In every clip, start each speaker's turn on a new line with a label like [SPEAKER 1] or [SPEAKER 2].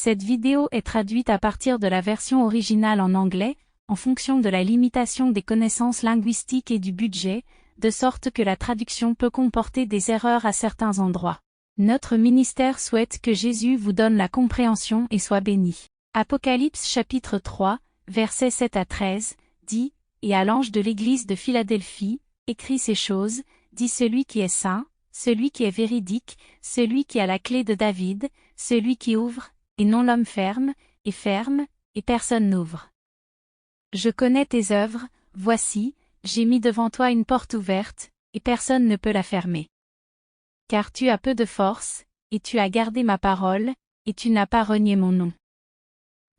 [SPEAKER 1] Cette vidéo est traduite à partir de la version originale en anglais, en fonction de la limitation des connaissances linguistiques et du budget, de sorte que la traduction peut comporter des erreurs à certains endroits. Notre ministère souhaite que Jésus vous donne la compréhension et soit béni. Apocalypse chapitre 3, versets 7 à 13, dit, « Et à l'ange de l'église de Philadelphie, écris ces choses, dit celui qui est saint, celui qui est véridique, celui qui a la clé de David, celui qui ouvre, et non l'homme ferme, et personne n'ouvre. Je connais tes œuvres, voici, j'ai mis devant toi une porte ouverte, et personne ne peut la fermer. Car tu as peu de force, et tu as gardé ma parole, et tu n'as pas renié mon nom.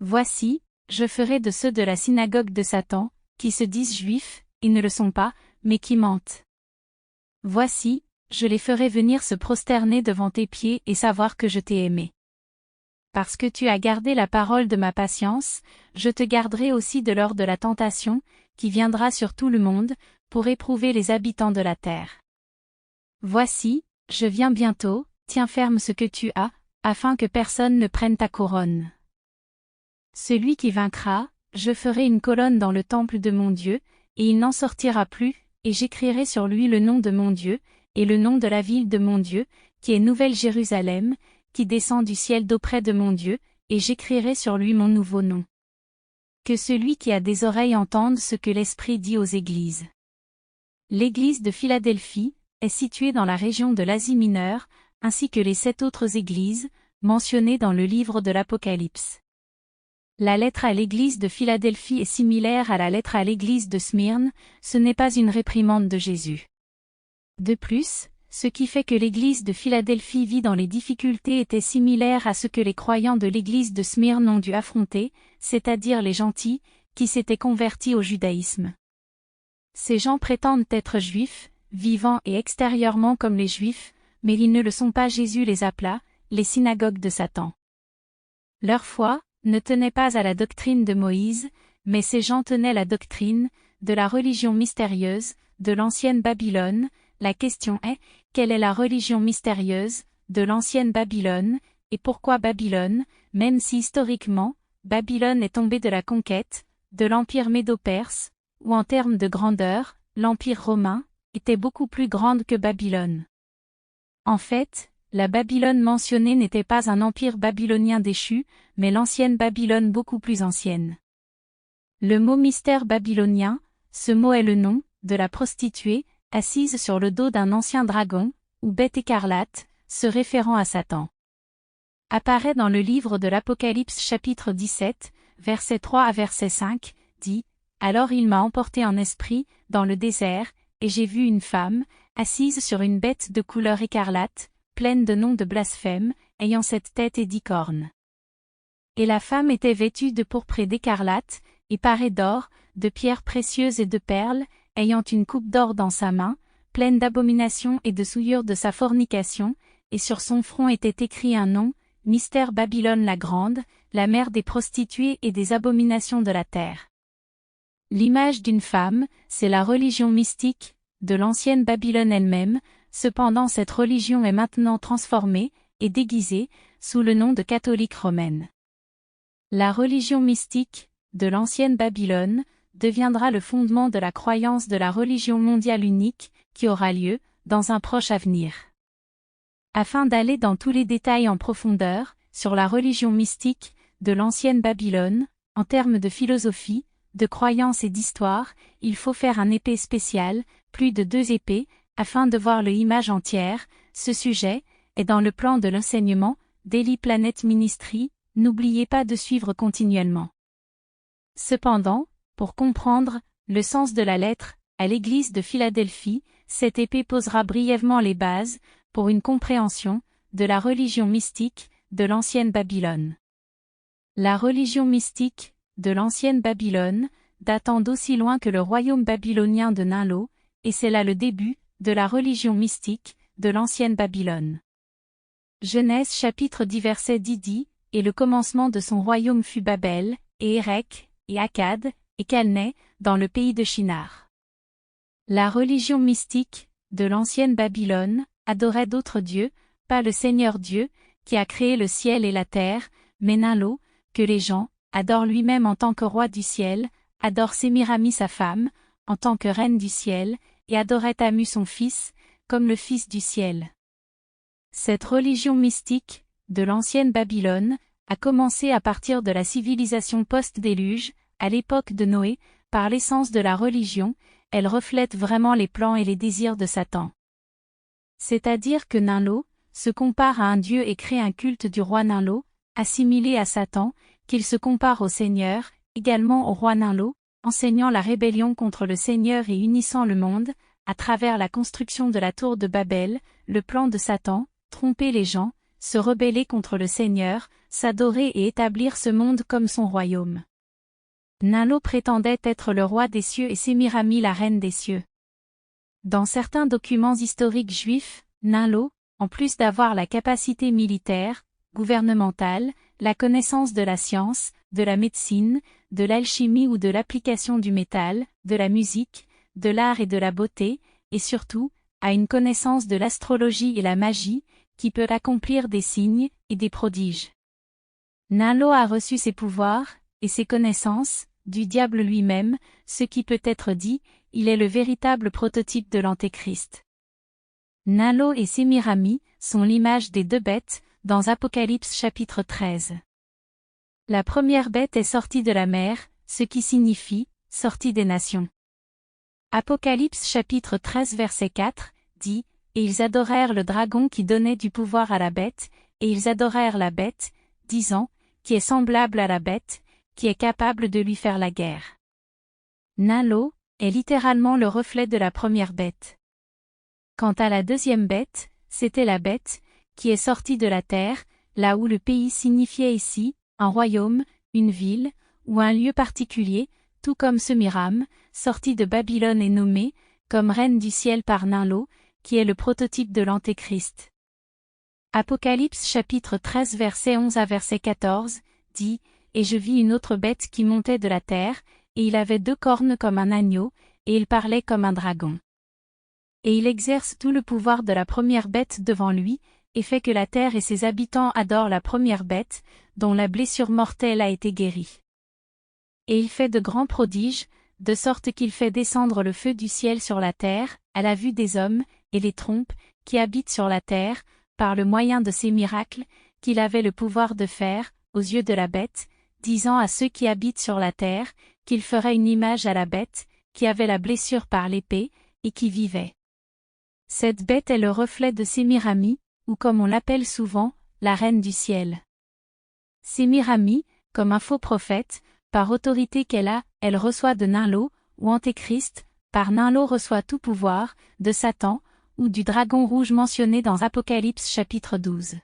[SPEAKER 1] Voici, je ferai de ceux de la synagogue de Satan, qui se disent juifs, et ne le sont pas, mais qui mentent. Voici, je les ferai venir se prosterner devant tes pieds et savoir que je t'ai aimé. Parce que tu as gardé la parole de ma patience, je te garderai aussi de l'heure de la tentation, qui viendra sur tout le monde, pour éprouver les habitants de la terre. Voici, je viens bientôt, tiens ferme ce que tu as, afin que personne ne prenne ta couronne. Celui qui vaincra, je ferai une colonne dans le temple de mon Dieu, et il n'en sortira plus, et j'écrirai sur lui le nom de mon Dieu, et le nom de la ville de mon Dieu, qui est Nouvelle Jérusalem, qui descend du ciel d'auprès de mon Dieu, et j'écrirai sur lui mon nouveau nom. Que celui qui a des oreilles entende ce que l'Esprit dit aux églises. L'église de Philadelphie est située dans la région de l'Asie mineure, ainsi que les 7 autres églises, mentionnées dans le livre de l'Apocalypse. La lettre à l'église de Philadelphie est similaire à la lettre à l'église de Smyrne, ce n'est pas une réprimande de Jésus. De plus, ce qui fait que l'église de Philadelphie vit dans les difficultés était similaire à ce que les croyants de l'église de Smyrne ont dû affronter, c'est-à-dire les gentils, qui s'étaient convertis au judaïsme. Ces gens prétendent être juifs, vivant et extérieurement comme les juifs, mais ils ne le sont pas. Jésus les appela, les synagogues de Satan. Leur foi ne tenait pas à la doctrine de Moïse, mais ces gens tenaient la doctrine de la religion mystérieuse, de l'ancienne Babylone. La question est, quelle est la religion mystérieuse de l'ancienne Babylone, et pourquoi Babylone, même si historiquement, Babylone est tombée de la conquête, de l'empire médo-perse, ou en termes de grandeur, l'empire romain, était beaucoup plus grande que Babylone. En fait, la Babylone mentionnée n'était pas un empire babylonien déchu, mais l'ancienne Babylone beaucoup plus ancienne. Le mot mystère babylonien, ce mot est le nom de la prostituée, assise sur le dos d'un ancien dragon, ou bête écarlate, se référant à Satan. Apparaît dans le livre de l'Apocalypse chapitre 17, verset 3 à verset 5, dit, « Alors il m'a emporté en esprit, dans le désert, et j'ai vu une femme, assise sur une bête de couleur écarlate, pleine de noms de blasphème, ayant 7 têtes et 10 cornes. Et la femme était vêtue de pourpre et d'écarlate, et parée d'or, de pierres précieuses et de perles, ayant une coupe d'or dans sa main, pleine d'abominations et de souillures de sa fornication, et sur son front était écrit un nom, Mystère Babylone la Grande, la mère des prostituées et des abominations de la terre. » L'image d'une femme, c'est la religion mystique de l'ancienne Babylone elle-même, cependant cette religion est maintenant transformée et déguisée sous le nom de catholique romaine. La religion mystique de l'ancienne Babylone deviendra le fondement de la croyance de la religion mondiale unique, qui aura lieu, dans un proche avenir. Afin d'aller dans tous les détails en profondeur, sur la religion mystique, de l'ancienne Babylone, en termes de philosophie, de croyance et d'histoire, il faut faire un épée spécial, plus de 2 épées, afin de voir l'image entière. Ce sujet est dans le plan de l'enseignement, Daily Planet Ministry, n'oubliez pas de suivre continuellement. Cependant, pour comprendre le sens de la lettre à l'église de Philadelphie, cette épée posera brièvement les bases pour une compréhension de la religion mystique de l'ancienne Babylone. La religion mystique de l'ancienne Babylone datant d'aussi loin que le royaume babylonien de Ninlo, et c'est là le début de la religion mystique de l'ancienne Babylone. Genèse chapitre 10 verset 10 dit, « Et le commencement de son royaume fut Babel, et Érec, et Akkad, et Calneh, dans le pays de Shinar. » La religion mystique de l'ancienne Babylone adorait d'autres dieux, pas le Seigneur Dieu, qui a créé le ciel et la terre, mais Ninlo, que les gens adorent lui-même en tant que roi du ciel, adore Sémiramis sa femme, en tant que reine du ciel, et adorait Tamu son fils, comme le fils du ciel. Cette religion mystique, de l'ancienne Babylone, a commencé à partir de la civilisation post-déluge, à l'époque de Noé, par l'essence de la religion, elle reflète vraiment les plans et les désirs de Satan. C'est-à-dire que Ninlo se compare à un dieu et crée un culte du roi Ninlo, assimilé à Satan, qu'il se compare au Seigneur, également au roi Ninlo, enseignant la rébellion contre le Seigneur et unissant le monde, à travers la construction de la tour de Babel, le plan de Satan, tromper les gens, se rebeller contre le Seigneur, s'adorer et établir ce monde comme son royaume. Ninlo prétendait être le roi des cieux et Sémiramis la reine des cieux. Dans certains documents historiques juifs, Ninlo, en plus d'avoir la capacité militaire, gouvernementale, la connaissance de la science, de la médecine, de l'alchimie ou de l'application du métal, de la musique, de l'art et de la beauté, et surtout, a une connaissance de l'astrologie et la magie, qui peut accomplir des signes et des prodiges. Ninlo a reçu ses pouvoirs et ses connaissances du diable lui-même, ce qui peut être dit, il est le véritable prototype de l'Antéchrist. Ninlo et Sémiramis sont l'image des deux bêtes, dans Apocalypse chapitre 13. La première bête est sortie de la mer, ce qui signifie « sortie des nations ». Apocalypse chapitre 13 verset 4, dit « Et ils adorèrent le dragon qui donnait du pouvoir à la bête, et ils adorèrent la bête, disant, qui est semblable à la bête, qui est capable de lui faire la guerre. » Ninlo est littéralement le reflet de la première bête. Quant à la deuxième bête, c'était la bête, qui est sortie de la terre, là où le pays signifiait ici, un royaume, une ville, ou un lieu particulier, tout comme Sémiram, sortie de Babylone et nommée, comme reine du ciel par Ninlo, qui est le prototype de l'Antéchrist. Apocalypse chapitre 13 verset 11 à verset 14, dit, « Et je vis une autre bête qui montait de la terre, et il avait 2 cornes comme un agneau, et il parlait comme un dragon. Et il exerce tout le pouvoir de la première bête devant lui, et fait que la terre et ses habitants adorent la première bête, dont la blessure mortelle a été guérie. Et il fait de grands prodiges, de sorte qu'il fait descendre le feu du ciel sur la terre, à la vue des hommes, et les trompe, qui habitent sur la terre, par le moyen de ces miracles, qu'il avait le pouvoir de faire, aux yeux de la bête, disant à ceux qui habitent sur la terre, qu'il ferait une image à la bête, qui avait la blessure par l'épée, et qui vivait. Cette bête est le reflet de Sémiramis, ou comme on l'appelle souvent, la reine du ciel. Sémiramis, comme un faux prophète, par autorité qu'elle a, elle reçoit de Ninlo, ou Antéchrist, par Ninlo reçoit tout pouvoir, de Satan, ou du dragon rouge mentionné dans Apocalypse chapitre 12.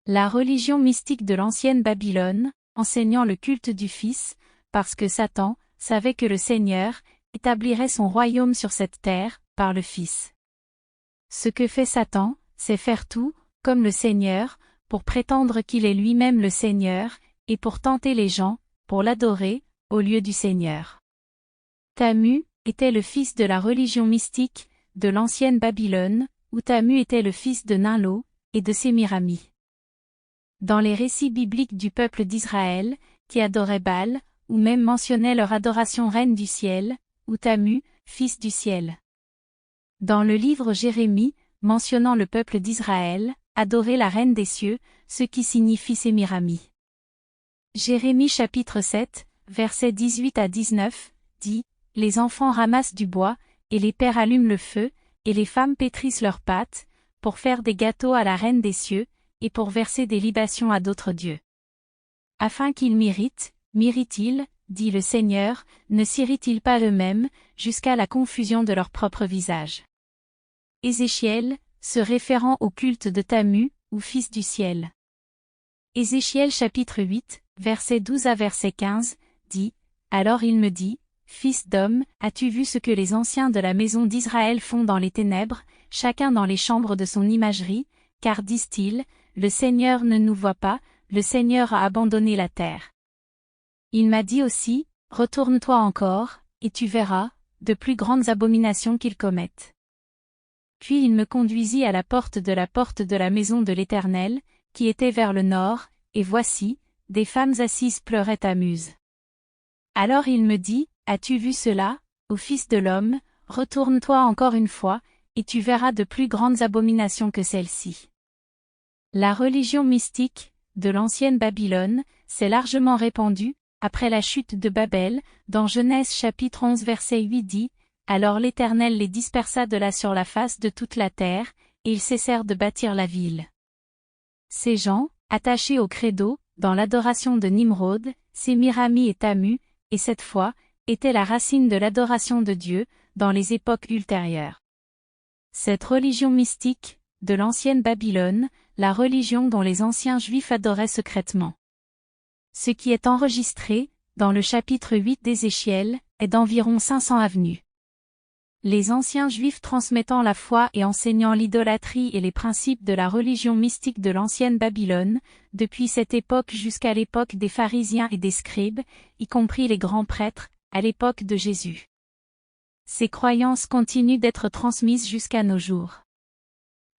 [SPEAKER 1] La religion mystique de l'ancienne Babylone, enseignant le culte du Fils, parce que Satan savait que le Seigneur établirait son royaume sur cette terre, par le Fils. Ce que fait Satan, c'est faire tout, comme le Seigneur, pour prétendre qu'il est lui-même le Seigneur, et pour tenter les gens, pour l'adorer, au lieu du Seigneur. Tamu était le fils de la religion mystique, de l'ancienne Babylone, où Tamu était le fils de Ninlo, et de Sémiramis. Dans les récits bibliques du peuple d'Israël, qui adorait Baal, ou même mentionnait leur adoration reine du ciel, ou Tamu, fils du ciel. Dans le livre Jérémie, mentionnant le peuple d'Israël, adorer la reine des cieux, ce qui signifie Sémiramis. Jérémie chapitre 7, versets 18 à 19, dit, « Les enfants ramassent du bois, et les pères allument le feu, et les femmes pétrissent leurs pâtes, pour faire des gâteaux à la reine des cieux, et pour verser des libations à d'autres dieux. Afin qu'ils m'irritent-ils, dit le Seigneur, ne s'irritent-ils pas eux-mêmes, jusqu'à la confusion de leur propre visage. » Ézéchiel, se référant au culte de Tamu, ou fils du ciel. Ézéchiel chapitre 8, verset 12 à verset 15, dit, « Alors il me dit, Fils d'homme, as-tu vu ce que les anciens de la maison d'Israël font dans les ténèbres, chacun dans les chambres de son imagerie, car disent-ils, le Seigneur ne nous voit pas, le Seigneur a abandonné la terre. Il m'a dit aussi, retourne-toi encore, et tu verras, de plus grandes abominations qu'ils commettent. Puis il me conduisit à la porte de la maison de l'Éternel, qui était vers le nord, et voici, des femmes assises pleuraient à Muse. Alors il me dit, as-tu vu cela, ô fils de l'homme, retourne-toi encore une fois, et tu verras de plus grandes abominations que celles-ci. La religion mystique, de l'ancienne Babylone, s'est largement répandue, après la chute de Babel, dans Genèse chapitre 11 verset 8 dit, « Alors l'Éternel les dispersa de là sur la face de toute la terre, et ils cessèrent de bâtir la ville. » Ces gens, attachés au credo, dans l'adoration de Nimrod, Sémiramis et Tamu, et cette fois, étaient la racine de l'adoration de Dieu, dans les époques ultérieures. Cette religion mystique, de l'ancienne Babylone, la religion dont les anciens Juifs adoraient secrètement. Ce qui est enregistré, dans le chapitre 8 d'Ézéchiel, est d'environ 500 avenues. Les anciens Juifs transmettant la foi et enseignant l'idolâtrie et les principes de la religion mystique de l'ancienne Babylone, depuis cette époque jusqu'à l'époque des pharisiens et des scribes, y compris les grands prêtres, à l'époque de Jésus. Ces croyances continuent d'être transmises jusqu'à nos jours.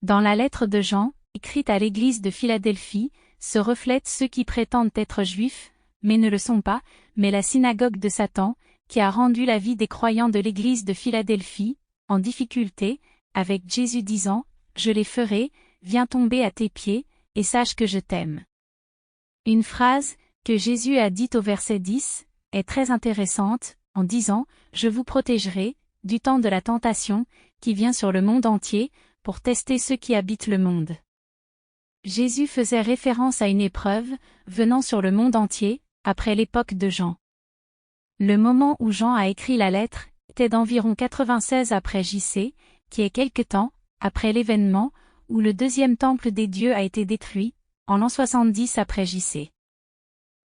[SPEAKER 1] Dans la lettre de Jean, écrite à l'église de Philadelphie, se reflètent ceux qui prétendent être juifs, mais ne le sont pas, mais la synagogue de Satan, qui a rendu la vie des croyants de l'église de Philadelphie, en difficulté, avec Jésus disant, « Je les ferai, viens tomber à tes pieds, et sache que je t'aime. » Une phrase, que Jésus a dite au verset 10, est très intéressante, en disant, « Je vous protégerai, du temps de la tentation, qui vient sur le monde entier, pour tester ceux qui habitent le monde. » Jésus faisait référence à une épreuve, venant sur le monde entier, après l'époque de Jean. Le moment où Jean a écrit la lettre, était d'environ 96 après J.C., qui est quelque temps, après l'événement, où le deuxième temple des dieux a été détruit, en l'an 70 après J.C.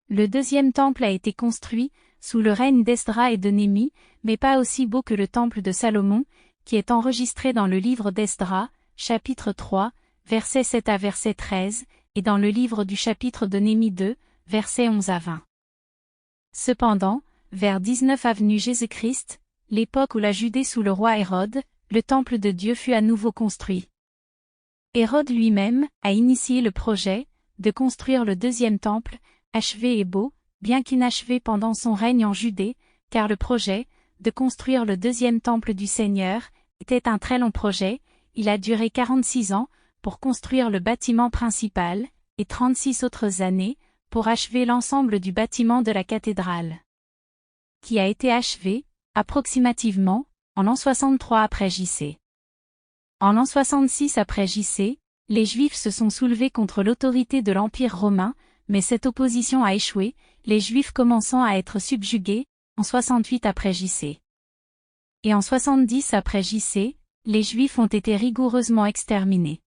[SPEAKER 1] Le deuxième temple a été construit, sous le règne d'Esdras et de Néhémie, mais pas aussi beau que le temple de Salomon, qui est enregistré dans le livre d'Esdras, chapitre 3, versets 7 à verset 13, et dans le livre du chapitre de Néhémie 2, versets 11 à 20. Cependant, vers 19 avenue Jésus-Christ, l'époque où la Judée sous le roi Hérode, le temple de Dieu fut à nouveau construit. Hérode lui-même a initié le projet de construire le deuxième temple, achevé et beau, bien qu'inachevé pendant son règne en Judée, car le projet de construire le deuxième temple du Seigneur était un très long projet, il a duré 46 ans pour construire le bâtiment principal, et 36 autres années pour achever l'ensemble du bâtiment de la cathédrale, qui a été achevé, approximativement, en l'an 63 après J.C. En l'an 66 après J.C., les Juifs se sont soulevés contre l'autorité de l'Empire romain, mais cette opposition a échoué, les Juifs commençant à être subjugués, en 68 après J.C. Et en 70 après J.C., les Juifs ont été rigoureusement exterminés.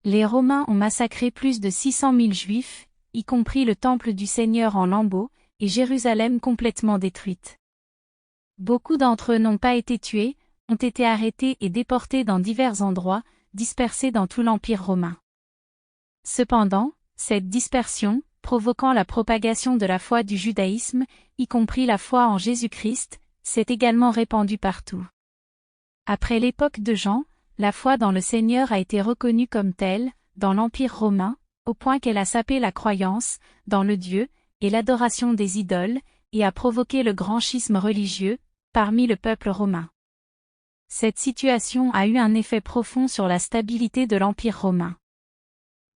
[SPEAKER 1] Les Romains ont massacré plus de 600 000 Juifs, y compris le temple du Seigneur en lambeaux, et Jérusalem complètement détruite. Beaucoup d'entre eux n'ont pas été tués, ont été arrêtés et déportés dans divers endroits, dispersés dans tout l'Empire romain. Cependant, cette dispersion, provoquant la propagation de la foi du judaïsme, y compris la foi en Jésus-Christ, s'est également répandue partout. Après l'époque de Jean, la foi dans le Seigneur a été reconnue comme telle, dans l'Empire romain, au point qu'elle a sapé la croyance, dans le Dieu, et l'adoration des idoles, et a provoqué le grand schisme religieux, parmi le peuple romain. Cette situation a eu un effet profond sur la stabilité de l'Empire romain.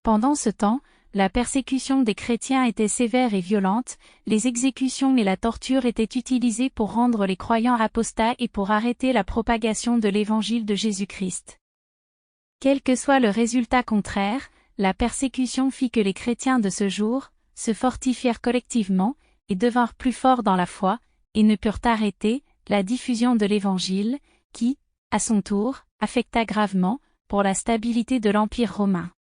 [SPEAKER 1] Pendant ce temps, la persécution des chrétiens était sévère et violente, les exécutions et la torture étaient utilisées pour rendre les croyants apostats et pour arrêter la propagation de l'évangile de Jésus-Christ. Quel que soit le résultat contraire, la persécution fit que les chrétiens de ce jour se fortifièrent collectivement et devinrent plus forts dans la foi, et ne purent arrêter la diffusion de l'évangile, qui, à son tour, affecta gravement pour la stabilité de l'Empire romain.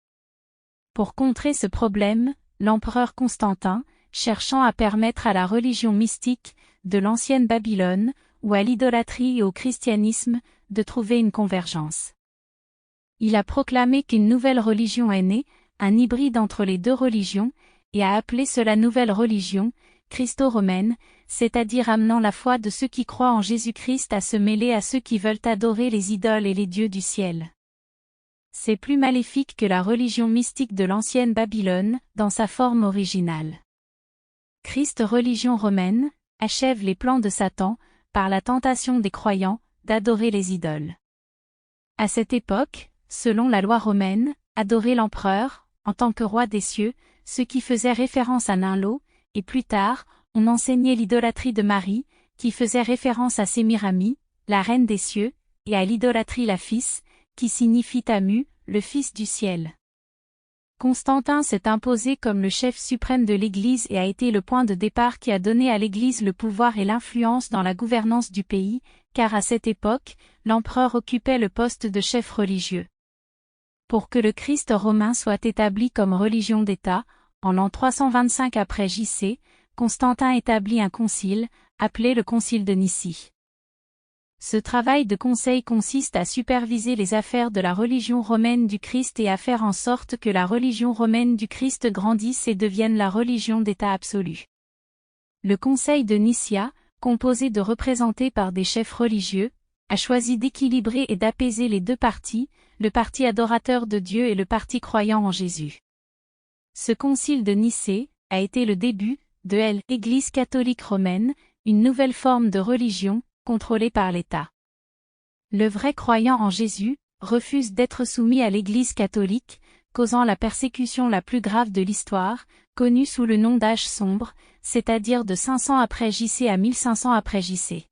[SPEAKER 1] Pour contrer ce problème, l'empereur Constantin, cherchant à permettre à la religion mystique de l'ancienne Babylone, ou à l'idolâtrie et au christianisme, de trouver une convergence. Il a proclamé qu'une nouvelle religion est née, un hybride entre les deux religions, et a appelé cela nouvelle religion, christo-romaine, c'est-à-dire amenant la foi de ceux qui croient en Jésus-Christ à se mêler à ceux qui veulent adorer les idoles et les dieux du ciel. C'est plus maléfique que la religion mystique de l'ancienne Babylone, dans sa forme originale. Christ religion romaine, achève les plans de Satan, par la tentation des croyants, d'adorer les idoles. À cette époque, selon la loi romaine, adorer l'empereur, en tant que roi des cieux, ce qui faisait référence à Ninlo, et plus tard, on enseignait l'idolâtrie de Marie, qui faisait référence à Sémiramis, la reine des cieux, et à l'idolâtrie Lapis, qui signifie Tamu, le fils du ciel. Constantin s'est imposé comme le chef suprême de l'Église et a été le point de départ qui a donné à l'Église le pouvoir et l'influence dans la gouvernance du pays, car à cette époque, l'empereur occupait le poste de chef religieux. Pour que le Christ romain soit établi comme religion d'État, en l'an 325 après J.C., Constantin établit un concile, appelé le Concile de Nicie. Ce travail de conseil consiste à superviser les affaires de la religion romaine du Christ et à faire en sorte que la religion romaine du Christ grandisse et devienne la religion d'État absolue. Le Conseil de Nicia, composé de représentés par des chefs religieux, a choisi d'équilibrer et d'apaiser les deux partis, le parti adorateur de Dieu et le parti croyant en Jésus. Ce concile de Nicée a été le début de l'Église catholique romaine, une nouvelle forme de religion, contrôlée par l'État. Le vrai croyant en Jésus refuse d'être soumis à l'Église catholique, causant la persécution la plus grave de l'histoire, connue sous le nom d'âge sombre, c'est-à-dire de 500 après J.C. à 1500 après J.C.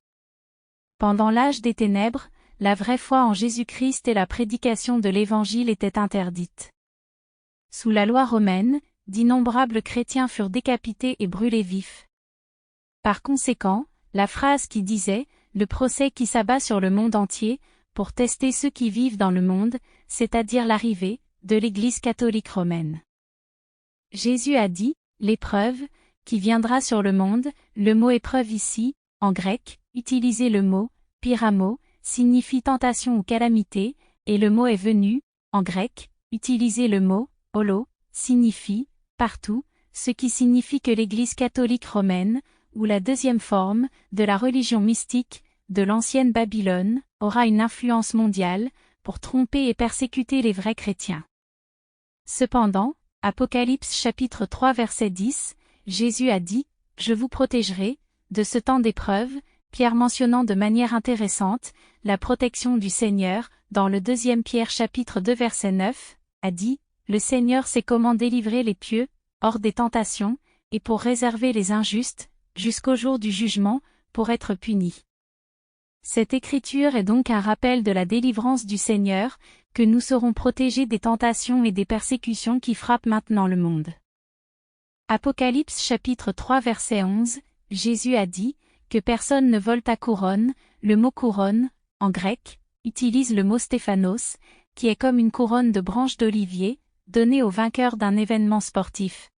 [SPEAKER 1] Pendant l'âge des ténèbres, la vraie foi en Jésus-Christ et la prédication de l'Évangile étaient interdites. Sous la loi romaine, d'innombrables chrétiens furent décapités et brûlés vifs. Par conséquent, la phrase qui disait « le procès qui s'abat sur le monde entier » pour tester ceux qui vivent dans le monde, c'est-à-dire l'arrivée de l'Église catholique romaine. Jésus a dit « l'épreuve » qui viendra sur le monde, le mot épreuve ici, en grec, utilisez le mot « pyramo » signifie tentation ou calamité, et le mot est venu, en grec, utilisez le mot « holo » signifie « partout », ce qui signifie que l'Église catholique romaine, ou la deuxième forme, de la religion mystique, de l'ancienne Babylone, aura une influence mondiale, pour tromper et persécuter les vrais chrétiens. Cependant, Apocalypse chapitre 3 verset 10, Jésus a dit, « Je vous protégerai, de ce temps d'épreuve », Pierre mentionnant de manière intéressante, la protection du Seigneur, dans le 2 Pierre chapitre 2 verset 9, a dit, « Le Seigneur sait comment délivrer les pieux, hors des tentations, et pour réserver les injustes, jusqu'au jour du jugement, pour être punis. » Cette écriture est donc un rappel de la délivrance du Seigneur, que nous serons protégés des tentations et des persécutions qui frappent maintenant le monde. Apocalypse chapitre 3 verset 11, Jésus a dit, que personne ne vole ta couronne, le mot couronne, en grec, utilise le mot stéphanos, qui est comme une couronne de branches d'olivier, donnée au vainqueur d'un événement sportif.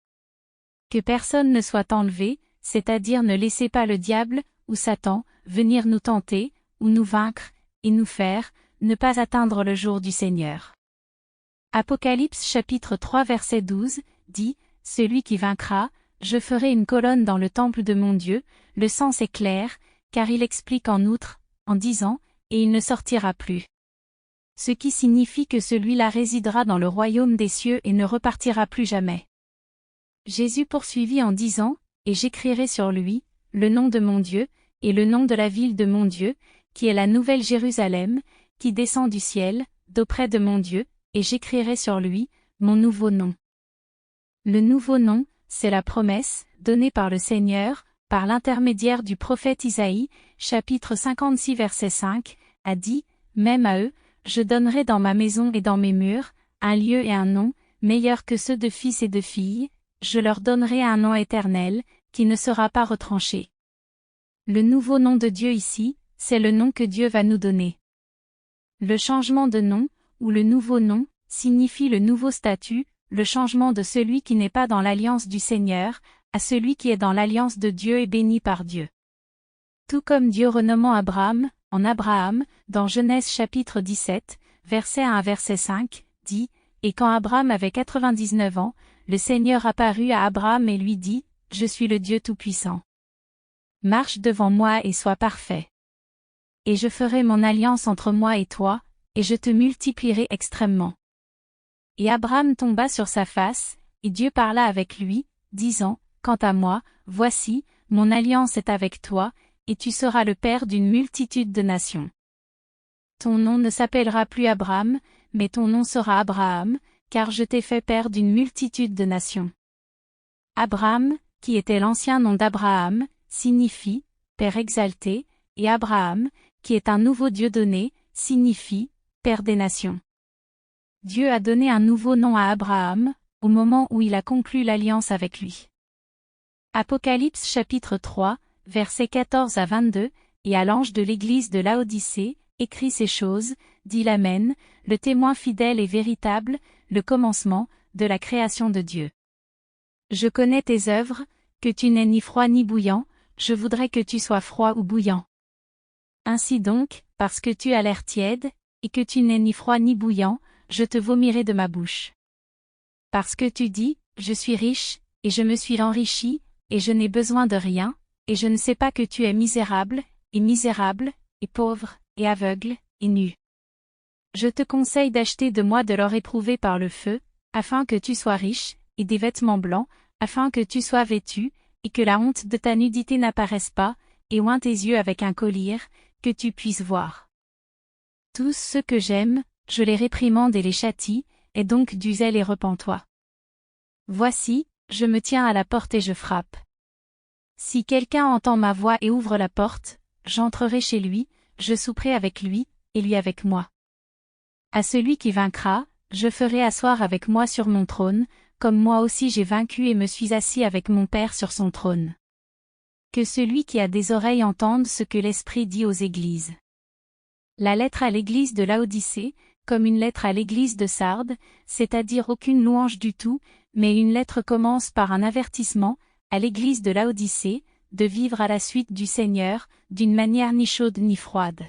[SPEAKER 1] Que personne ne soit enlevé, c'est-à-dire ne laissez pas le diable, ou Satan, venir nous tenter, ou nous vaincre, et nous faire, ne pas atteindre le jour du Seigneur. Apocalypse chapitre 3 verset 12, dit, « Celui qui vaincra, je ferai une colonne dans le temple de mon Dieu », le sens est clair, car il explique en outre, en disant, « Et il ne sortira plus ». Ce qui signifie que celui-là résidera dans le royaume des cieux et ne repartira plus jamais. Jésus poursuivit en disant, « Et j'écrirai sur lui, le nom de mon Dieu, et le nom de la ville de mon Dieu, qui est la nouvelle Jérusalem, qui descend du ciel, d'auprès de mon Dieu, et j'écrirai sur lui, mon nouveau nom. » Le nouveau nom, c'est la promesse, donnée par le Seigneur, par l'intermédiaire du prophète Isaïe, chapitre 56 verset 5, a dit, « Même à eux, je donnerai dans ma maison et dans mes murs, un lieu et un nom, meilleurs que ceux de fils et de filles, je leur donnerai un nom éternel, qui ne sera pas retranché. » Le nouveau nom de Dieu ici, c'est le nom que Dieu va nous donner. Le changement de nom, ou le nouveau nom, signifie le nouveau statut, le changement de celui qui n'est pas dans l'alliance du Seigneur, à celui qui est dans l'alliance de Dieu et béni par Dieu. Tout comme Dieu renommant Abraham, en Abraham, dans Genèse chapitre 17, verset 1 à verset 5, dit, « Et quand Abraham avait 99 ans, le Seigneur apparut à Abraham et lui dit, « Je suis le Dieu Tout-Puissant. Marche devant moi et sois parfait. Et je ferai mon alliance entre moi et toi, et je te multiplierai extrêmement. Et Abraham tomba sur sa face, et Dieu parla avec lui, disant, quant à moi, voici, mon alliance est avec toi, et tu seras le père d'une multitude de nations. Ton nom ne s'appellera plus Abraham, mais ton nom sera Abraham, car je t'ai fait père d'une multitude de nations. Abraham, qui était l'ancien nom d'Abraham, signifie « Père exalté », et Abraham, qui est un nouveau Dieu donné, signifie « Père des nations ». Dieu a donné un nouveau nom à Abraham, au moment où il a conclu l'alliance avec lui. Apocalypse chapitre 3, versets 14 à 22, et à l'ange de l'église de Laodicée, écrit ces choses, dit l'Amen, le témoin fidèle et véritable, le commencement, de la création de Dieu. Je connais tes œuvres, que tu n'es ni froid ni bouillant, je voudrais que tu sois froid ou bouillant. Ainsi donc, parce que tu as l'air tiède, et que tu n'es ni froid ni bouillant, je te vomirai de ma bouche. Parce que tu dis, je suis riche, et je me suis enrichi, et je n'ai besoin de rien, et je ne sais pas que tu es misérable, et pauvre, et aveugle, et nu. Je te conseille d'acheter de moi de l'or éprouvé par le feu, afin que tu sois riche, et des vêtements blancs, afin que tu sois vêtu, et que la honte de ta nudité n'apparaisse pas, et oins tes yeux avec un collier, que tu puisses voir. Tous ceux que j'aime, je les réprimande et les châtie, aie donc du zèle et repens-toi. Voici, je me tiens à la porte et je frappe. Si quelqu'un entend ma voix et ouvre la porte, j'entrerai chez lui, je souperai avec lui, et lui avec moi. À celui qui vaincra, je ferai asseoir avec moi sur mon trône, comme moi aussi j'ai vaincu et me suis assis avec mon Père sur son trône. Que celui qui a des oreilles entende ce que l'Esprit dit aux églises. La lettre à l'église de Laodicée, comme une lettre à l'église de Sardes, c'est-à-dire aucune louange du tout, mais une lettre commence par un avertissement, à l'église de Laodicée, de vivre à la suite du Seigneur, d'une manière ni chaude ni froide.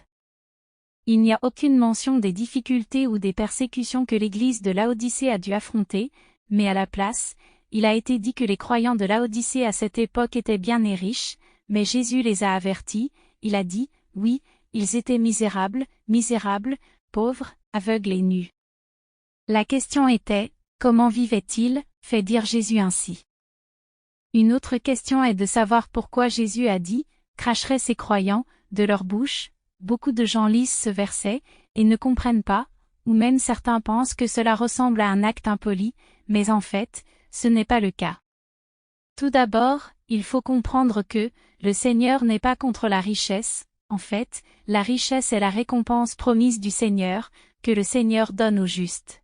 [SPEAKER 1] Il n'y a aucune mention des difficultés ou des persécutions que l'église de Laodicée a dû affronter, mais à la place, il a été dit que les croyants de Laodicée à cette époque étaient bien et riches, mais Jésus les a avertis, il a dit, oui, ils étaient misérables, pauvres, aveugles et nus. La question était, comment vivaient-ils, fait dire Jésus ainsi. Une autre question est de savoir pourquoi Jésus a dit, cracherait ces croyants, de leur bouche. Beaucoup de gens lisent ce verset, et ne comprennent pas, ou même certains pensent que cela ressemble à un acte impoli, mais en fait, ce n'est pas le cas. Tout d'abord, il faut comprendre que, le Seigneur n'est pas contre la richesse, en fait, la richesse est la récompense promise du Seigneur, que le Seigneur donne aux justes.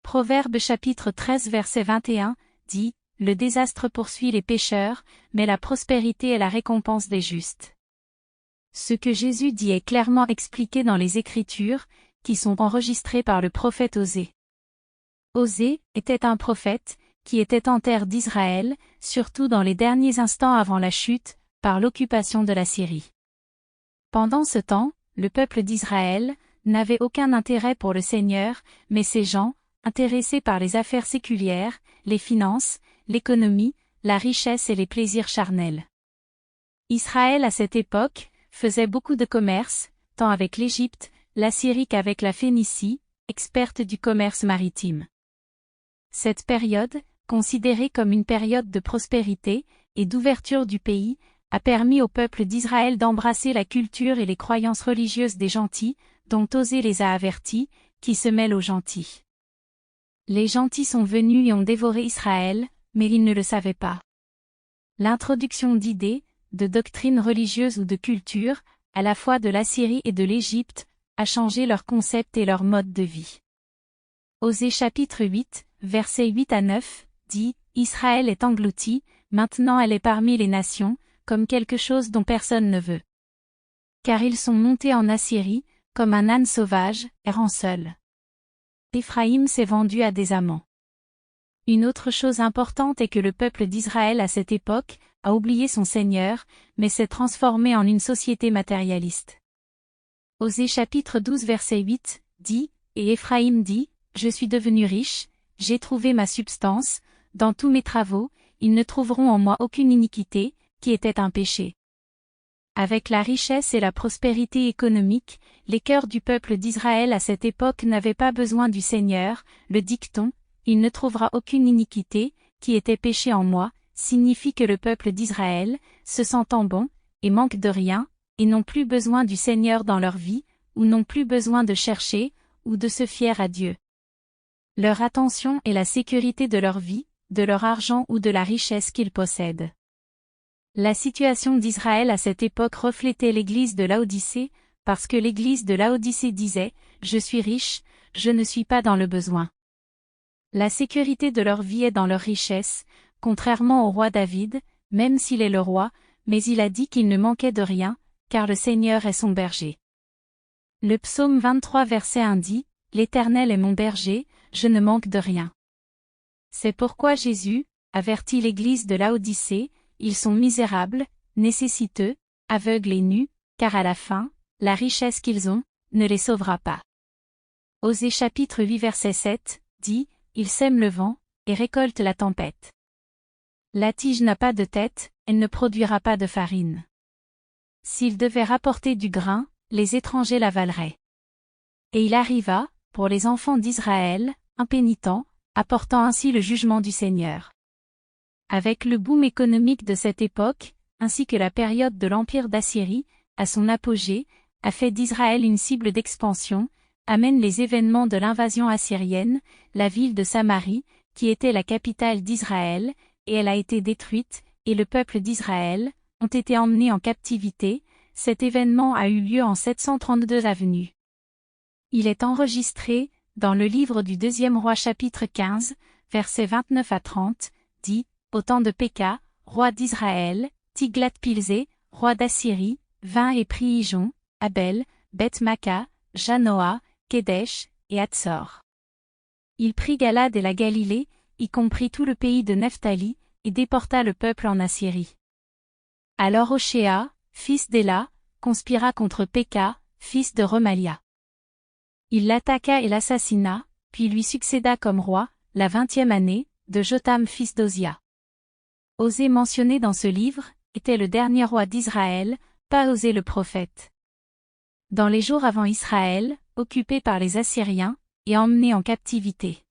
[SPEAKER 1] Proverbe chapitre 13 verset 21, dit, le désastre poursuit les pécheurs, mais la prospérité est la récompense des justes. Ce que Jésus dit est clairement expliqué dans les Écritures, qui sont enregistrées par le prophète Osée. Osée était un prophète, qui était en terre d'Israël, surtout dans les derniers instants avant la chute, par l'occupation de la Syrie. Pendant ce temps, le peuple d'Israël n'avait aucun intérêt pour le Seigneur, mais ces gens, intéressés par les affaires séculières, les finances, l'économie, la richesse et les plaisirs charnels. Israël à cette époque, faisait beaucoup de commerce, tant avec l'Égypte, la Syrie qu'avec la Phénicie, experte du commerce maritime. Cette période, considérée comme une période de prospérité et d'ouverture du pays, a permis au peuple d'Israël d'embrasser la culture et les croyances religieuses des gentils, dont Osée les a avertis, qui se mêlent aux gentils. Les gentils sont venus et ont dévoré Israël, mais ils ne le savaient pas. L'introduction d'idées, de doctrines religieuses ou de culture, à la fois de l'Assyrie et de l'Égypte, a changé leur concept et leur mode de vie. Osée chapitre 8, versets 8 à 9, dit, Israël est englouti, maintenant elle est parmi les nations, comme quelque chose dont personne ne veut. Car ils sont montés en Assyrie, comme un âne sauvage, errant seul. Éphraïm s'est vendu à des amants. Une autre chose importante est que le peuple d'Israël à cette époque a oublié son Seigneur, mais s'est transformé en une société matérialiste. Osée chapitre 12 verset 8, dit, et Éphraïm dit, je suis devenu riche, j'ai trouvé ma substance, dans tous mes travaux, ils ne trouveront en moi aucune iniquité, qui était un péché. Avec la richesse et la prospérité économique, les cœurs du peuple d'Israël à cette époque n'avaient pas besoin du Seigneur. Le dicton « Il ne trouvera aucune iniquité, qui était péché en moi » signifie que le peuple d'Israël, se sentant bon, et manque de rien, et n'ont plus besoin du Seigneur dans leur vie, ou n'ont plus besoin de chercher, ou de se fier à Dieu. Leur attention est la sécurité de leur vie, de leur argent ou de la richesse qu'ils possèdent. La situation d'Israël à cette époque reflétait l'église de Laodicée, parce que l'église de Laodicée disait « Je suis riche, je ne suis pas dans le besoin ». La sécurité de leur vie est dans leur richesse, contrairement au roi David, même s'il est le roi, mais il a dit qu'il ne manquait de rien, car le Seigneur est son berger. Le psaume 23 verset 1 dit « L'Éternel est mon berger, je ne manque de rien ». C'est pourquoi Jésus avertit l'église de Laodicée, ils sont misérables, nécessiteux, aveugles et nus, car à la fin, la richesse qu'ils ont, ne les sauvera pas. Osée chapitre 8 verset 7, dit, ils sèment le vent, et récoltent la tempête. La tige n'a pas de tête, elle ne produira pas de farine. S'ils devaient rapporter du grain, les étrangers l'avaleraient. Et il arriva, pour les enfants d'Israël, impénitents, apportant ainsi le jugement du Seigneur. Avec le boom économique de cette époque, ainsi que la période de l'Empire d'Assyrie, à son apogée, a fait d'Israël une cible d'expansion, amène les événements de l'invasion assyrienne, la ville de Samarie, qui était la capitale d'Israël, et elle a été détruite, et le peuple d'Israël, ont été emmenés en captivité. Cet événement a eu lieu en 732 avenue. Il est enregistré, dans le livre du 2e roi chapitre 15, versets 29 à 30, dit, au temps de Péka, roi d'Israël, Tiglath-Pilsé, roi d'Assyrie, vint et prit Ijon, Abel, Beth-Maka, Janoa, Kédesh, et Hatzor. Il prit Galad et la Galilée, y compris tout le pays de Nephtali, et déporta le peuple en Assyrie. Alors Hoshéa, fils d'Éla, conspira contre Péka, fils de Remalia. Il l'attaqua et l'assassina, puis lui succéda comme roi, la 20e année, de Jotham fils d'Ozia. Osée mentionné dans ce livre, était le dernier roi d'Israël, pas Osée le prophète. Dans les jours avant Israël, occupé par les Assyriens, et emmené en captivité.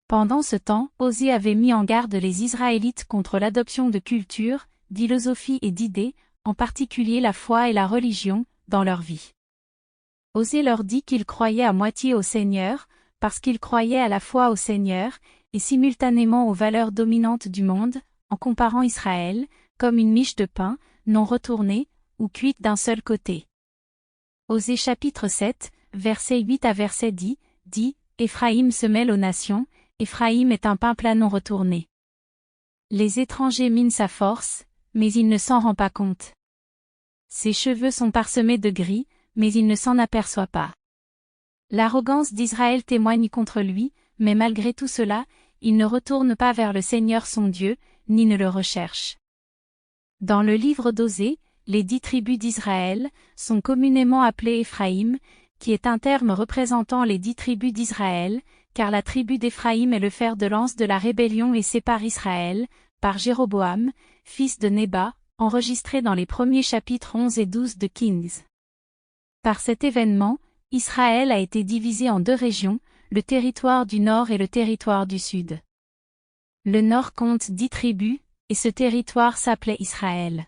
[SPEAKER 1] Pendant ce temps, Osée avait mis en garde les Israélites contre l'adoption de cultures, philosophies et d'idées, en particulier la foi et la religion, dans leur vie. Osée leur dit qu'ils croyaient à moitié au Seigneur, parce qu'ils croyaient à la fois au Seigneur, et simultanément aux valeurs dominantes du monde, en comparant Israël, comme une miche de pain, non retournée, ou cuite d'un seul côté. Osée chapitre 7, verset 8 à verset 10, dit, Éphraïm se mêle aux nations, Éphraïm est un pain plat non retourné. Les étrangers minent sa force, mais il ne s'en rend pas compte. Ses cheveux sont parsemés de gris, mais il ne s'en aperçoit pas. L'arrogance d'Israël témoigne contre lui, mais malgré tout cela, il ne retourne pas vers le Seigneur son Dieu, ni ne le recherche. Dans le livre d'Osée, les 10 tribus d'Israël sont communément appelées Éphraïm, qui est un terme représentant les 10 tribus d'Israël, car la tribu d'Éphraïm est le fer de lance de la rébellion et sépare Israël, par Jéroboam, fils de Nébat, enregistré dans les premiers chapitres 11 et 12 de Kings. Par cet événement, Israël a été divisé en 2 régions, le territoire du nord et le territoire du sud. Le nord compte 10 tribus, et ce territoire s'appelait Israël.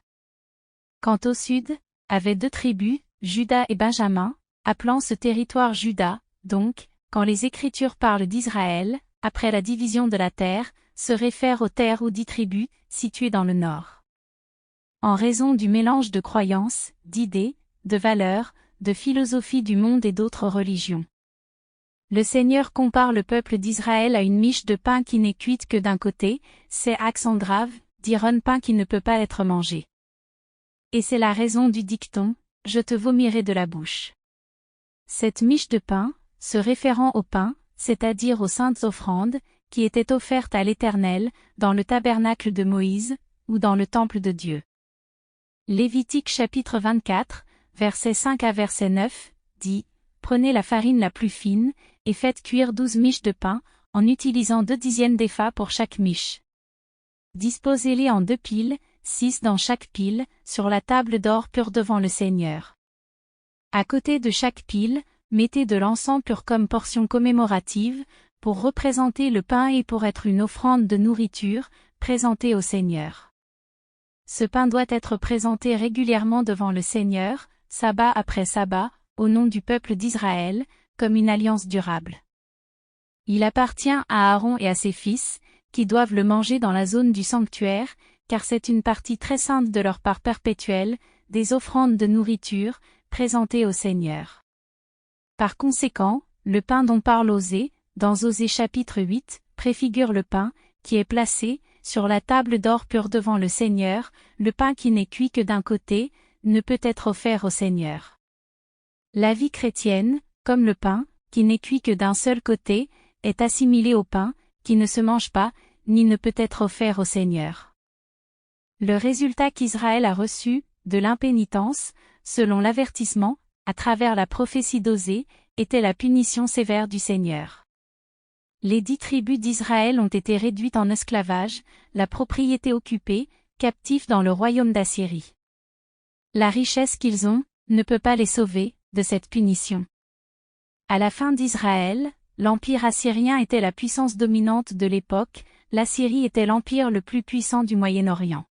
[SPEAKER 1] Quant au sud, avait 2 tribus, Juda et Benjamin, appelant ce territoire Juda, donc, quand les Écritures parlent d'Israël, après la division de la terre, se réfèrent aux terres ou 10 tribus, situées dans le nord. En raison du mélange de croyances, d'idées, de valeurs, de philosophie du monde et d'autres religions. Le Seigneur compare le peuple d'Israël à une miche de pain qui n'est cuite que d'un côté, c'est accent grave, dire un pain qui ne peut pas être mangé. Et c'est la raison du dicton, je te vomirai de la bouche. Cette miche de pain, se référant au pain, c'est-à-dire aux saintes offrandes, qui étaient offertes à l'Éternel, dans le tabernacle de Moïse, ou dans le temple de Dieu. Lévitique chapitre 24, verset 5 à verset 9, dit, prenez la farine la plus fine, et faites cuire 12 miches de pain, en utilisant 2 dixièmes d'épha pour chaque miche. Disposez-les en 2 piles, 6 dans chaque pile, sur la table d'or pur devant le Seigneur. À côté de chaque pile, mettez de l'encens pur comme portion commémorative, pour représenter le pain et pour être une offrande de nourriture, présentée au Seigneur. Ce pain doit être présenté régulièrement devant le Seigneur, sabbat après sabbat, au nom du peuple d'Israël, comme une alliance durable. Il appartient à Aaron et à ses fils, qui doivent le manger dans la zone du sanctuaire, car c'est une partie très sainte de leur part perpétuelle, des offrandes de nourriture, présentées au Seigneur. Par conséquent, le pain dont parle Osée, dans Osée chapitre 8, préfigure le pain, qui est placé, sur la table d'or pur devant le Seigneur, le pain qui n'est cuit que d'un côté, ne peut être offert au Seigneur. La vie chrétienne, comme le pain, qui n'est cuit que d'un seul côté, est assimilée au pain, qui ne se mange pas, ni ne peut être offert au Seigneur. Le résultat qu'Israël a reçu, de l'impénitence, selon l'avertissement, à travers la prophétie d'Osée, était la punition sévère du Seigneur. Les 10 tribus d'Israël ont été réduites en esclavage, la propriété occupée, captifs dans le royaume d'Assyrie. La richesse qu'ils ont, ne peut pas les sauver, de cette punition. À la fin d'Israël, l'empire assyrien était la puissance dominante de l'époque, l'Assyrie était l'empire le plus puissant du Moyen-Orient.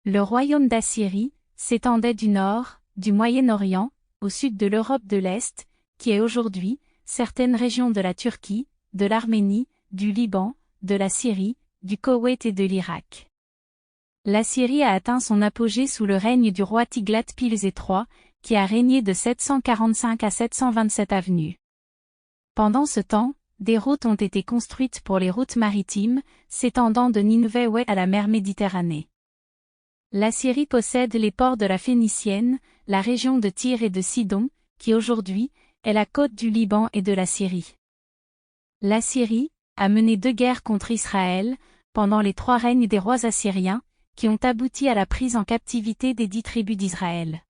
[SPEAKER 1] Le royaume d'Assyrie s'étendait du nord, du Moyen-Orient, au sud de l'Europe de l'Est, qui est aujourd'hui, certaines régions de la Turquie, de l'Arménie, du Liban, de la Syrie, du Koweït et de l'Irak. L'Assyrie a atteint son apogée sous le règne du roi Tiglath-Pilesé III, qui a régné de 745 à 727 avenues. Pendant ce temps, des routes ont été construites pour les routes maritimes, s'étendant de Nineveh à la mer Méditerranée. L'Assyrie possède les ports de la Phénicienne, la région de Tyr et de Sidon, qui aujourd'hui, est la côte du Liban et de la Syrie. L'Assyrie a mené 2 guerres contre Israël, pendant les 3 règnes des rois assyriens, qui ont abouti à la prise en captivité des 10 tribus d'Israël.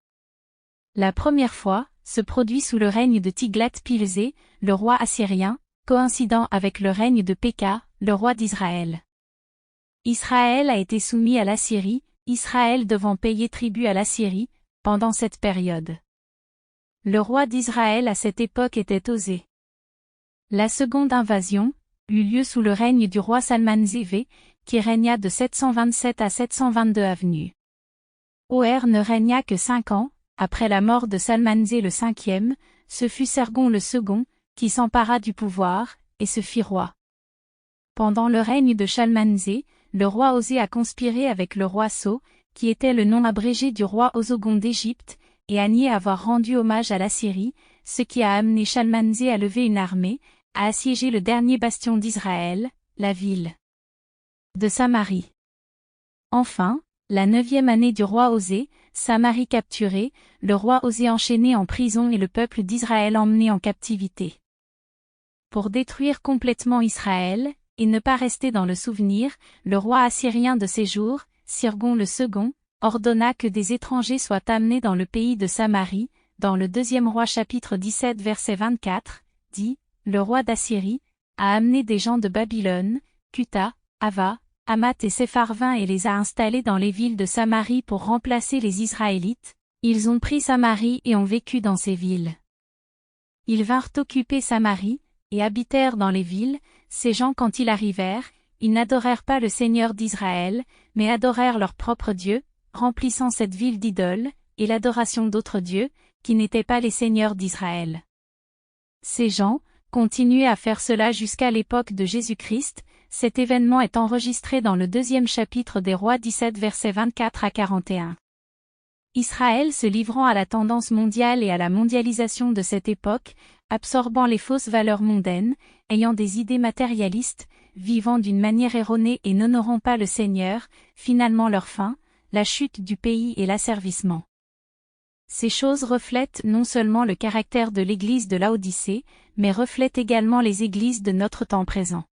[SPEAKER 1] La première fois, se produit sous le règne de Tiglath-Pilesé, le roi assyrien, coïncidant avec le règne de Péka, le roi d'Israël. Israël a été soumis à l'Assyrie, Israël devant payer tribut à l'Assyrie, pendant cette période. Le roi d'Israël à cette époque était Osée. La seconde invasion eut lieu sous le règne du roi Salman-Zévé, qui régna de 727 à 722 avenues. Oher ne régna que 5 ans, après la mort de Salman-Zé le 5e, ce fut Sargon le second, qui s'empara du pouvoir, et se fit roi. Pendant le règne de Shalmaneser, le roi Osée a conspiré avec le roi So, qui était le nom abrégé du roi Osogon d'Égypte, et a nié avoir rendu hommage à l'Assyrie, ce qui a amené Shalmaneser à lever une armée, à assiéger le dernier bastion d'Israël, la ville de Samarie. Enfin, la 9e année du roi Osée, Samarie capturée, le roi Osée enchaîné en prison et le peuple d'Israël emmené en captivité. Pour détruire complètement Israël, et ne pas rester dans le souvenir, le roi assyrien de ses jours, Sargon le second, ordonna que des étrangers soient amenés dans le pays de Samarie, dans le 2e roi chapitre 17 verset 24, dit, le roi d'Assyrie, a amené des gens de Babylone, Cuta, Ava, Hamath et Sepharvaim et les a installés dans les villes de Samarie pour remplacer les Israélites. Ils ont pris Samarie et ont vécu dans ces villes. Ils vinrent occuper Samarie, et habitèrent dans les villes. Ces gens quand ils arrivèrent, ils n'adorèrent pas le Seigneur d'Israël, mais adorèrent leur propre Dieu, remplissant cette ville d'idoles, et l'adoration d'autres dieux, qui n'étaient pas les seigneurs d'Israël. Ces gens continuaient à faire cela jusqu'à l'époque de Jésus-Christ. Cet événement est enregistré dans le 2e chapitre des Rois 17 versets 24 à 41. Israël se livrant à la tendance mondiale et à la mondialisation de cette époque, absorbant les fausses valeurs mondaines, ayant des idées matérialistes, vivant d'une manière erronée et n'honorant pas le Seigneur, finalement leur fin, la chute du pays et l'asservissement. Ces choses reflètent non seulement le caractère de l'Église de Laodicée, mais reflètent également les églises de notre temps présent.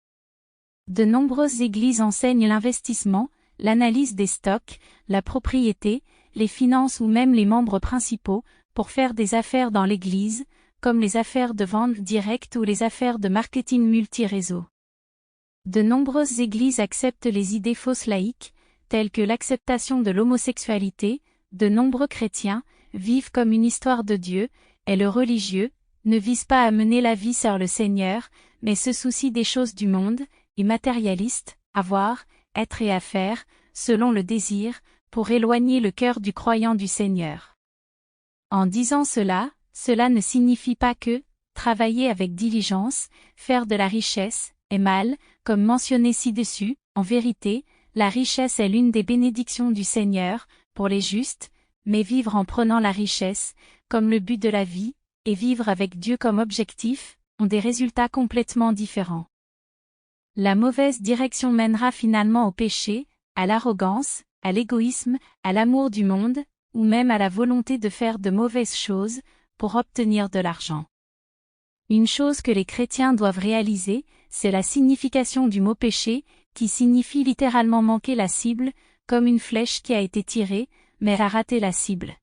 [SPEAKER 1] De nombreuses églises enseignent l'investissement, l'analyse des stocks, la propriété, les finances ou même les membres principaux, pour faire des affaires dans l'Église, comme les affaires de vente directe ou les affaires de marketing multi-réseau. De nombreuses églises acceptent les idées fausses laïques, tels que l'acceptation de l'homosexualité, de nombreux chrétiens vivent comme une histoire de Dieu, et le religieux ne vise pas à mener la vie sur le Seigneur, mais se soucie des choses du monde, est matérialiste, avoir, être et à faire, selon le désir, pour éloigner le cœur du croyant du Seigneur. En disant cela, cela ne signifie pas que travailler avec diligence, faire de la richesse, est mal, comme mentionné ci-dessus. En vérité, la richesse est l'une des bénédictions du Seigneur, pour les justes, mais vivre en prenant la richesse, comme le but de la vie, et vivre avec Dieu comme objectif, ont des résultats complètement différents. La mauvaise direction mènera finalement au péché, à l'arrogance, à l'égoïsme, à l'amour du monde, ou même à la volonté de faire de mauvaises choses, pour obtenir de l'argent. Une chose que les chrétiens doivent réaliser, c'est la signification du mot péché, qui signifie littéralement manquer la cible, comme une flèche qui a été tirée, mais a raté la cible.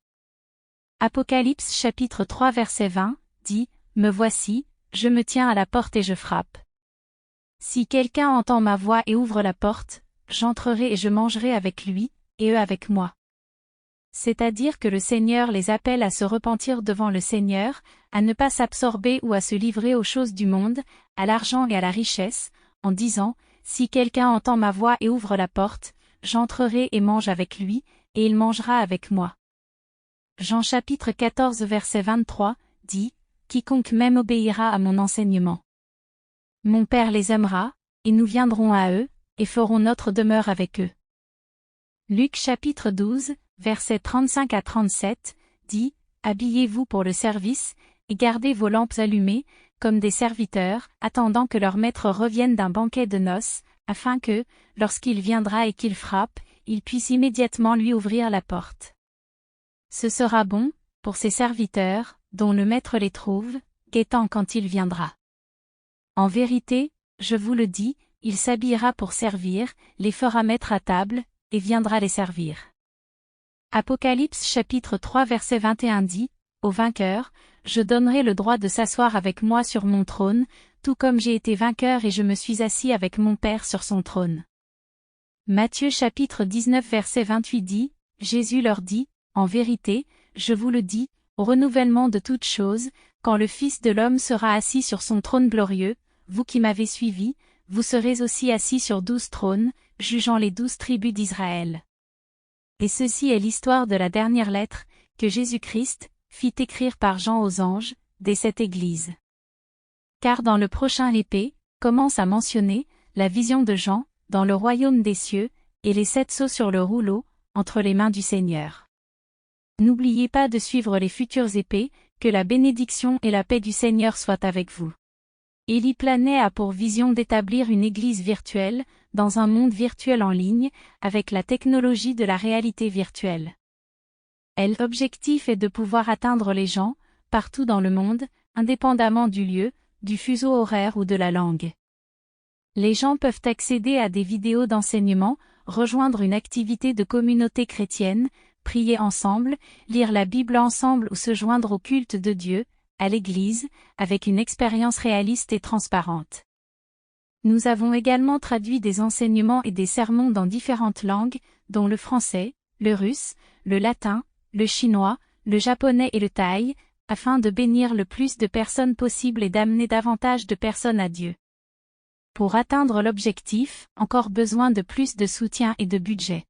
[SPEAKER 1] Apocalypse chapitre 3 verset 20, dit, « Me voici, je me tiens à la porte et je frappe. Si quelqu'un entend ma voix et ouvre la porte, j'entrerai et je mangerai avec lui, et eux avec moi. » C'est-à-dire que le Seigneur les appelle à se repentir devant le Seigneur, à ne pas s'absorber ou à se livrer aux choses du monde, à l'argent et à la richesse, en disant, « Si quelqu'un entend ma voix et ouvre la porte, j'entrerai et mange avec lui, et il mangera avec moi. » Jean chapitre 14 verset 23, dit, « Quiconque m'aime obéira à mon enseignement. Mon Père les aimera, et nous viendrons à eux, et ferons notre demeure avec eux. » Luc chapitre 12, versets 35 à 37, dit, « Habillez-vous pour le service, et gardez vos lampes allumées, comme des serviteurs, attendant que leur maître revienne d'un banquet de noces, afin que, lorsqu'il viendra et qu'il frappe, il puisse immédiatement lui ouvrir la porte. Ce sera bon, pour ces serviteurs, dont le maître les trouve, guettant quand il viendra. En vérité, je vous le dis, il s'habillera pour servir, les fera mettre à table, et viendra les servir. » Apocalypse chapitre 3 verset 21 dit, « Au vainqueur, je donnerai le droit de s'asseoir avec moi sur mon trône, tout comme j'ai été vainqueur et je me suis assis avec mon Père sur son trône. » Matthieu chapitre 19 verset 28 dit, « Jésus leur dit, en vérité, je vous le dis, au renouvellement de toutes choses, quand le Fils de l'homme sera assis sur son trône glorieux, vous qui m'avez suivi, vous serez aussi assis sur 12 trônes, jugeant les 12 tribus d'Israël. » Et ceci est l'histoire de la dernière lettre, que Jésus-Christ fit écrire par Jean aux anges, des 7 églises. Car dans le prochain épée, commence à mentionner, la vision de Jean, dans le royaume des cieux, et les 7 sceaux sur le rouleau, entre les mains du Seigneur. N'oubliez pas de suivre les futures épées, que la bénédiction et la paix du Seigneur soient avec vous. Élie Planet a pour vision d'établir une église virtuelle, dans un monde virtuel en ligne, avec la technologie de la réalité virtuelle. L'objectif est de pouvoir atteindre les gens, partout dans le monde, indépendamment du lieu, du fuseau horaire ou de la langue. Les gens peuvent accéder à des vidéos d'enseignement, rejoindre une activité de communauté chrétienne, prier ensemble, lire la Bible ensemble ou se joindre au culte de Dieu, à l'Église, avec une expérience réaliste et transparente. Nous avons également traduit des enseignements et des sermons dans différentes langues, dont le français, le russe, le latin, le chinois, le japonais et le thaï, afin de bénir le plus de personnes possible et d'amener davantage de personnes à Dieu. Pour atteindre l'objectif, encore besoin de plus de soutien et de budget.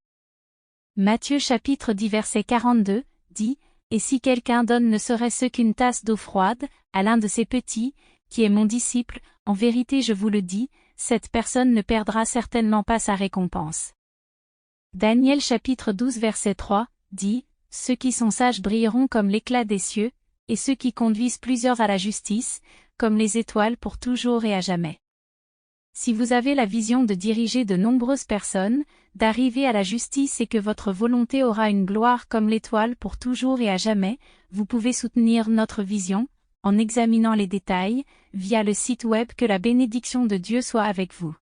[SPEAKER 1] Matthieu chapitre 10 verset 42, dit, « Et si quelqu'un donne ne serait-ce qu'une tasse d'eau froide, à l'un de ses petits, qui est mon disciple, en vérité je vous le dis, cette personne ne perdra certainement pas sa récompense. » Daniel chapitre 12 verset 3, dit, « Ceux qui sont sages brilleront comme l'éclat des cieux, et ceux qui conduisent plusieurs à la justice, comme les étoiles pour toujours et à jamais. » Si vous avez la vision de diriger de nombreuses personnes, d'arriver à la justice et que votre volonté aura une gloire comme l'étoile pour toujours et à jamais, vous pouvez soutenir notre vision, en examinant les détails, via le site web. Que la bénédiction de Dieu soit avec vous.